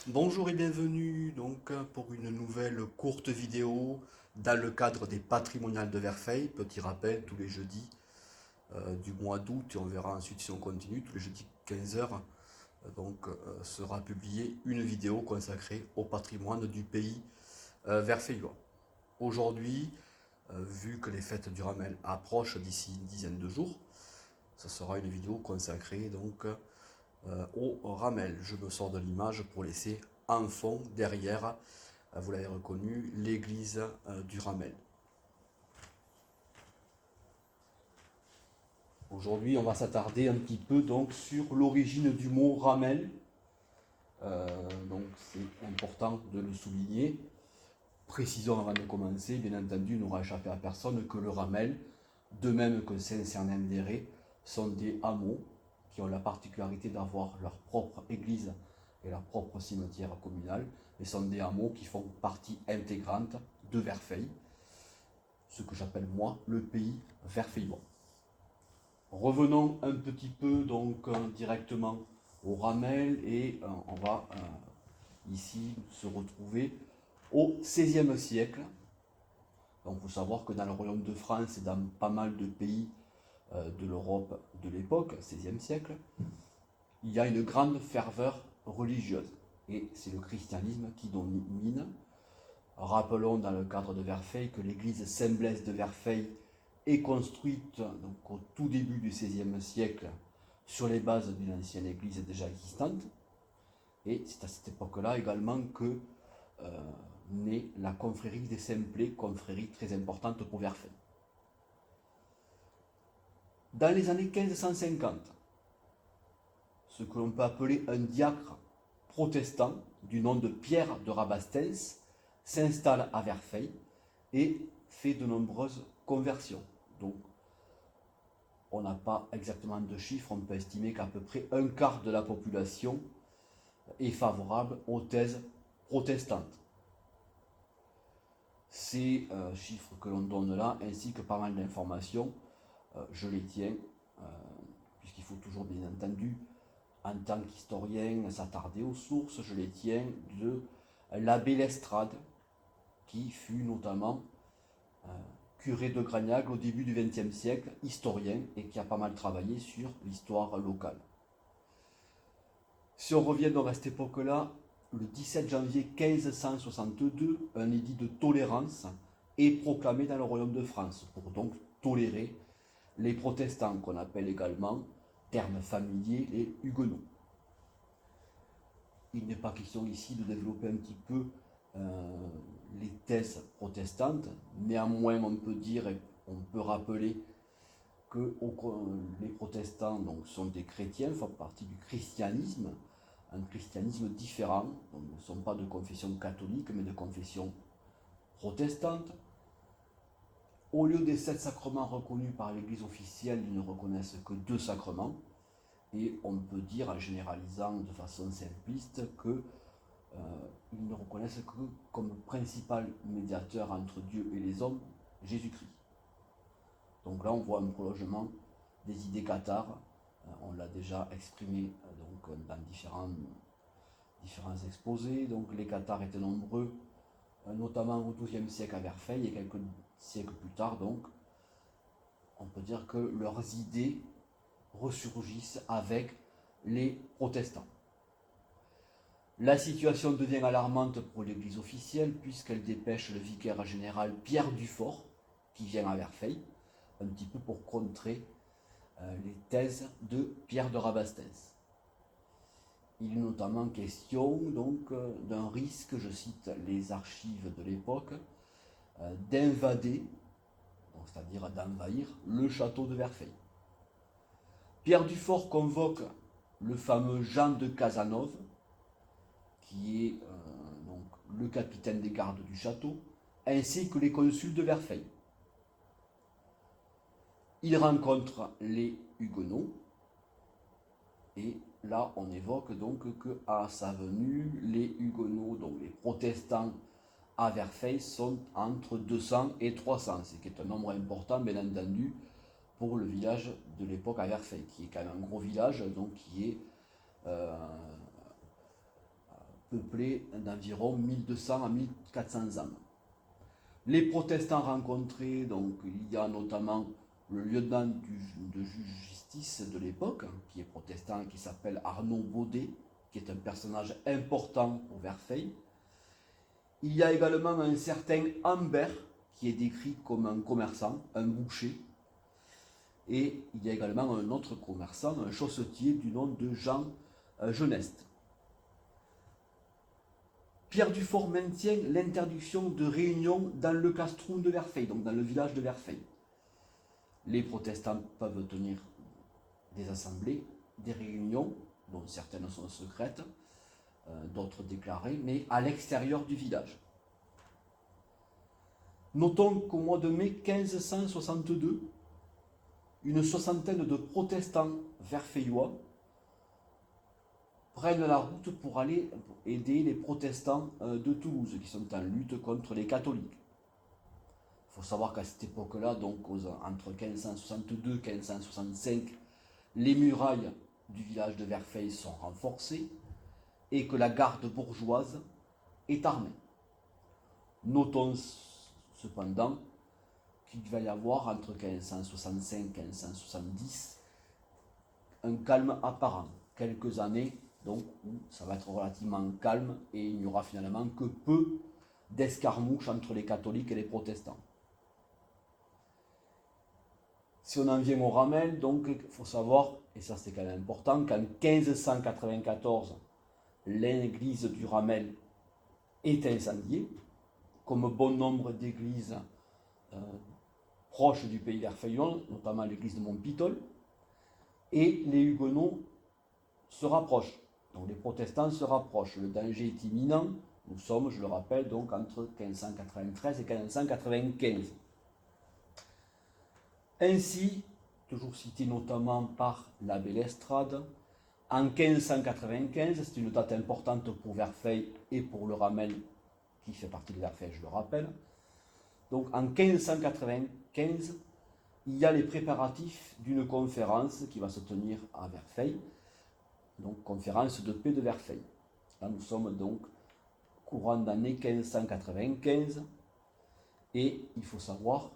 Bonjour et bienvenue pour une nouvelle courte vidéo dans le cadre des patrimoniales de Verfeil. Petit rappel, tous les jeudis du mois d'août et on verra ensuite si on continue, tous les jeudis 15h, sera publiée une vidéo consacrée au patrimoine du pays verfeillois. Aujourd'hui, vu que les fêtes du Ramel approchent d'ici une dizaine de jours, ce sera une vidéo consacrée au Ramel. Je me sors de l'image pour laisser en fond, derrière, vous l'avez reconnu, l'église du Ramel. Aujourd'hui, on va s'attarder un petit peu sur l'origine du mot Ramel. C'est important de le souligner. Précisons avant de commencer, bien entendu, il n'aura échappé à personne que le Ramel, de même que Saint-Cernin-d'Héré, sont des hameaux qui ont la particularité d'avoir leur propre église et leur propre cimetière communal, mais sont des hameaux qui font partie intégrante de Verfeil, ce que j'appelle moi le pays verfeillois. Revenons un petit peu directement au Ramel et on va ici se retrouver au XVIe siècle. Donc il faut savoir que dans le royaume de France et dans pas mal de pays de l'Europe de l'époque, XVIe siècle, il y a une grande ferveur religieuse. Et c'est le christianisme qui domine. Rappelons dans le cadre de Verfeil que l'église Saint-Blaise de Verfeil est construite au tout début du XVIe siècle sur les bases d'une ancienne église déjà existante. Et c'est à cette époque-là également que naît la confrérie des Simplets, confrérie très importante pour Verfeil. Dans les années 1550, ce que l'on peut appeler un diacre protestant du nom de Pierre de Rabastens s'installe à Verfeil et fait de nombreuses conversions. Donc, on n'a pas exactement de chiffres, on peut estimer qu'à peu près un quart de la population est favorable aux thèses protestantes. Ces chiffres que l'on donne là, ainsi que pas mal d'informations, je les tiens, puisqu'il faut toujours bien entendu, en tant qu'historien, s'attarder aux sources, je les tiens de l'abbé Lestrade, qui fut notamment curé de Gragnac au début du XXe siècle, historien, et qui a pas mal travaillé sur l'histoire locale. Si on revient donc à cette époque-là, le 17 janvier 1562, un édit de tolérance est proclamé dans le royaume de France pour donc tolérer les protestants, qu'on appelle également, terme familier, les huguenots. Il n'est pas question ici de développer un petit peu les thèses protestantes. Néanmoins, on peut dire et on peut rappeler que les protestants sont des chrétiens, font partie du christianisme, un christianisme différent. Donc, ils ne sont pas de confession catholique, mais de confession protestante. Au lieu des 7 sacrements reconnus par l'Église officielle, ils ne reconnaissent que 2 sacrements. Et on peut dire, en généralisant de façon simpliste, qu'ils ne reconnaissent que comme principal médiateur entre Dieu et les hommes, Jésus-Christ. Donc là, on voit un prolongement des idées cathares. On l'a déjà exprimé dans différents exposés. Donc les cathares étaient nombreux, notamment au XIIe siècle à Verfeil, et quelques siècles plus tard, donc, on peut dire que leurs idées ressurgissent avec les protestants. La situation devient alarmante pour l'église officielle puisqu'elle dépêche le vicaire général Pierre Dufort, qui vient à Verfeil, un petit peu pour contrer les thèses de Pierre de Rabastens. Il est notamment question d'un risque, je cite les archives de l'époque, d'invader, c'est-à-dire d'envahir le château de Verfeil. Pierre Dufort convoque le fameux Jean de Casanove, qui est le capitaine des gardes du château, ainsi que les consuls de Verfeil. Il rencontre les Huguenots, et là on évoque donc qu'à sa venue, les Huguenots, donc les protestants à Verfeil, sont entre 200 et 300, ce qui est un nombre important, bien entendu, pour le village de l'époque à Verfeil, qui est quand même un gros village, donc qui est peuplée d'environ 1200 à 1400 âmes. Les protestants rencontrés, donc il y a notamment le lieutenant de justice de l'époque, qui est protestant, qui s'appelle Arnaud Baudet, qui est un personnage important pour Verfeil. Il y a également un certain Ambert, qui est décrit comme un commerçant, un boucher. Et il y a également un autre commerçant, un chaussetier du nom de Jean Geneste. Pierre Dufort maintient l'interdiction de réunion dans le castrum de Verfeil, donc dans le village de Verfeil. Les protestants peuvent tenir des assemblées, des réunions, dont certaines sont secrètes, d'autres déclarées, mais à l'extérieur du village. Notons qu'au mois de mai 1562, une soixantaine de protestants verfeillois prennent la route pour aller aider les protestants de Toulouse qui sont en lutte contre les catholiques. Il faut savoir qu'à cette époque-là, donc entre 1562 et 1565, les murailles du village de Verfeil sont renforcées et que la garde bourgeoise est armée. Notons cependant qu'il va y avoir entre 1565 et 1570 un calme apparent, quelques années donc où ça va être relativement calme et il n'y aura finalement que peu d'escarmouches entre les catholiques et les protestants. Si on en vient au Ramel, donc il faut savoir, et ça c'est quand même important, qu'en 1594, l'église du Ramel est incendiée, comme bon nombre d'églises proches du pays verfeillon, notamment l'église de Montpitol, et les Huguenots se rapprochent. Donc les protestants se rapprochent, le danger est imminent. Nous sommes, je le rappelle, donc entre 1593 et 1595. Ainsi, toujours cité notamment par l'abbé Lestrade, en 1595, c'est une date importante pour Verfeil et pour le Ramel, qui fait partie de Verfeil, je le rappelle. Donc en 1595, il y a les préparatifs d'une conférence qui va se tenir à Verfeil, donc conférence de paix de Verfeil. Là nous sommes donc courant d'année 1595 et il faut savoir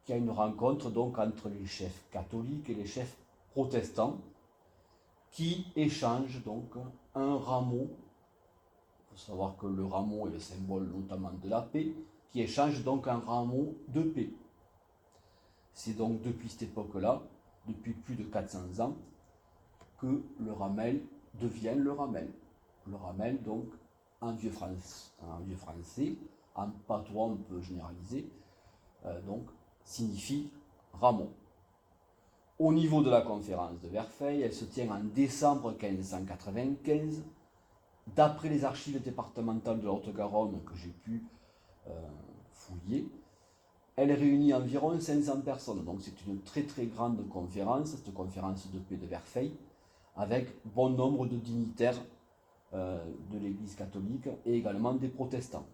qu'il y a une rencontre donc entre les chefs catholiques et les chefs protestants qui échangent donc un rameau. Il faut savoir que le rameau est le symbole notamment de la paix, qui échange donc un rameau de paix. C'est donc depuis cette époque-là, depuis plus de 400 ans, que le Ramel devient le Ramel. Le Ramel, donc, en vieux français, en patois on peut généraliser, donc, signifie rameau. Au niveau de la conférence de Verfeil, elle se tient en décembre 1595. D'après les archives départementales de la Haute-Garonne que j'ai pu fouiller, elle réunit environ 500 personnes. Donc c'est une très très grande conférence, cette conférence de paix de Verfeil, avec bon nombre de dignitaires de l'Église catholique et également des protestants.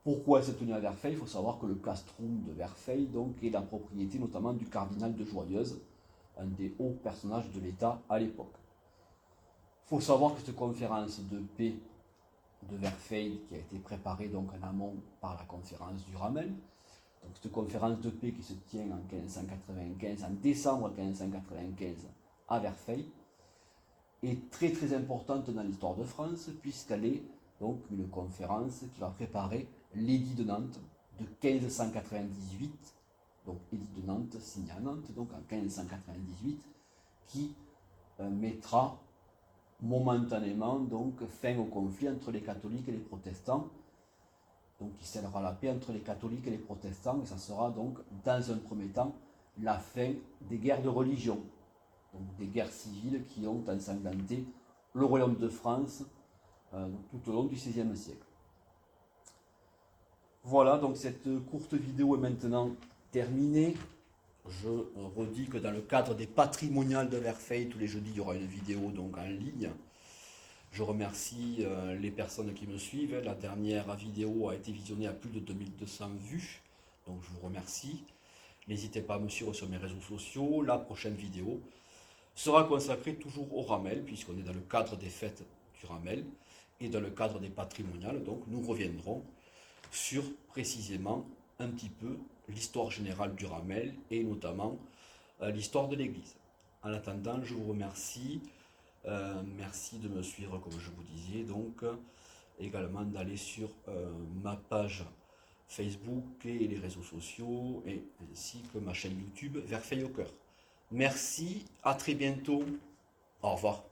Pourquoi elle s'est tenue à Verfeil? Il faut savoir que le castrum de Verfeil donc, est la propriété notamment du cardinal de Joyeuse, un des hauts personnages de l'État à l'époque. Il faut savoir que cette conférence de paix de Verfeil, qui a été préparée donc en amont par la conférence du Ramel, donc cette conférence de paix qui se tient en 1595, en décembre 1595 à Verfeil, est très très importante dans l'histoire de France, puisqu'elle est donc une conférence qui va préparer l'édit de Nantes de 1598, donc édit de Nantes signé à Nantes, donc en 1598, qui mettra momentanément donc fin au conflit entre les catholiques et les protestants, donc qui scellera la paix entre les catholiques et les protestants, et ça sera donc dans un premier temps la fin des guerres de religion, donc des guerres civiles qui ont ensanglanté le royaume de France tout au long du XVIe siècle. Voilà, donc cette courte vidéo est maintenant terminée. Je redis que dans le cadre des patrimoniales de Verfeil, tous les jeudis, il y aura une vidéo donc en ligne. Je remercie les personnes qui me suivent. La dernière vidéo a été visionnée à plus de 2200 vues. Donc je vous remercie. N'hésitez pas à me suivre sur mes réseaux sociaux. La prochaine vidéo sera consacrée toujours au Ramel, puisqu'on est dans le cadre des fêtes du Ramel. Et dans le cadre des patrimoniales, donc, nous reviendrons sur précisément un petit peu l'histoire générale du Ramel et notamment l'histoire de l'Église. En attendant, je vous remercie. Merci de me suivre comme je vous disais. Donc, également d'aller sur ma page Facebook et les réseaux sociaux, et ainsi que ma chaîne YouTube Verfeil au cœur. Merci, à très bientôt. Au revoir.